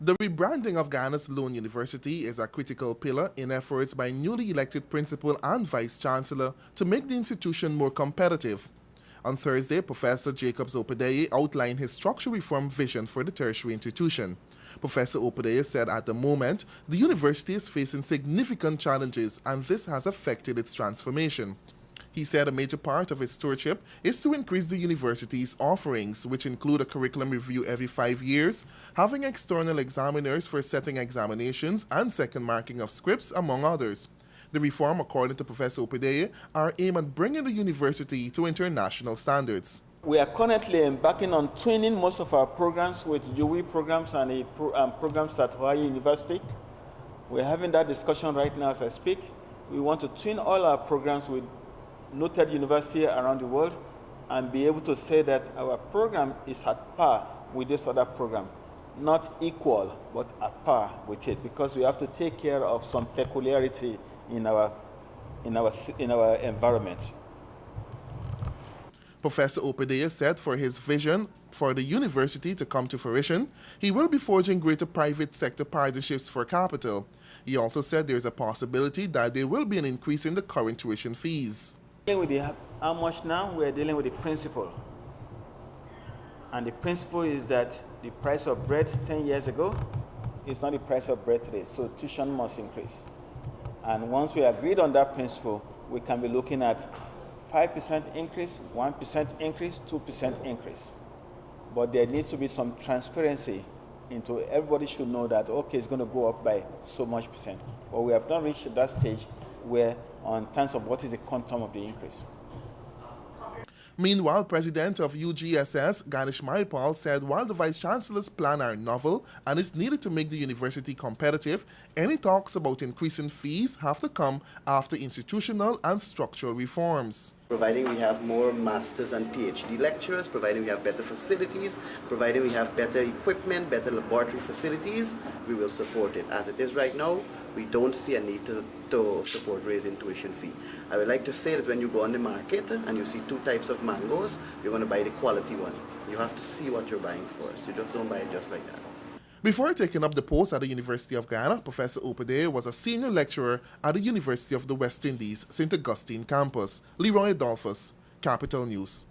The rebranding of Ghana's Lone University is a critical pillar in efforts by newly elected principal and vice-chancellor to make the institution more competitive. On Thursday, Professor Jacobs Opedeye outlined his structural reform vision for the tertiary institution. Professor Opedeye said at the moment, the university is facing significant challenges and this has affected its transformation. He said a major part of his stewardship is to increase the university's offerings, which include a curriculum review every 5 years, having external examiners for setting examinations and second marking of scripts, among others. The reform, according to Professor Opedeye, are aimed at bringing the university to international standards. We are currently embarking on twinning most of our programs with UE programs and programs at Hawaii University. We're having that discussion right now as I speak. We want to twin all our programs with noted university around the world and be able to say that our program is at par with this other program. Not equal, but at par with it, because we have to take care of some peculiarity in our environment. Professor Opedeye said for his vision for the university to come to fruition, he will be forging greater private sector partnerships for capital. He also said there is a possibility that there will be an increase in the current tuition fees. How much now? We're dealing with the principle. And the principle is that the price of bread 10 years ago is not the price of bread today, so tuition must increase. And once we agreed on that principle, we can be looking at 5% increase, 1% increase, 2% increase. But there needs to be some transparency into everybody should know that, okay, it's going to go up by so much percent. But we have not reached that stage where on terms of what is the quantum of the increase. Meanwhile, President of UGSS, Ganesh Maipal, said while the Vice-Chancellor's plan are novel and is needed to make the university competitive, any talks about increasing fees have to come after institutional and structural reforms. Providing we have more masters and PhD lecturers, providing we have better facilities, providing we have better equipment, better laboratory facilities, we will support it. As it is right now, we don't see a need to support raising tuition fee. I would like to say that when you go on the market and you see two types of mangoes, you're going to buy the quality one. You have to see what you're buying first. You just don't buy it just like that. Before taking up the post at the University of Guyana, Professor Opedeye was a senior lecturer at the University of the West Indies, St. Augustine campus. Leroy Adolphus, Capital News.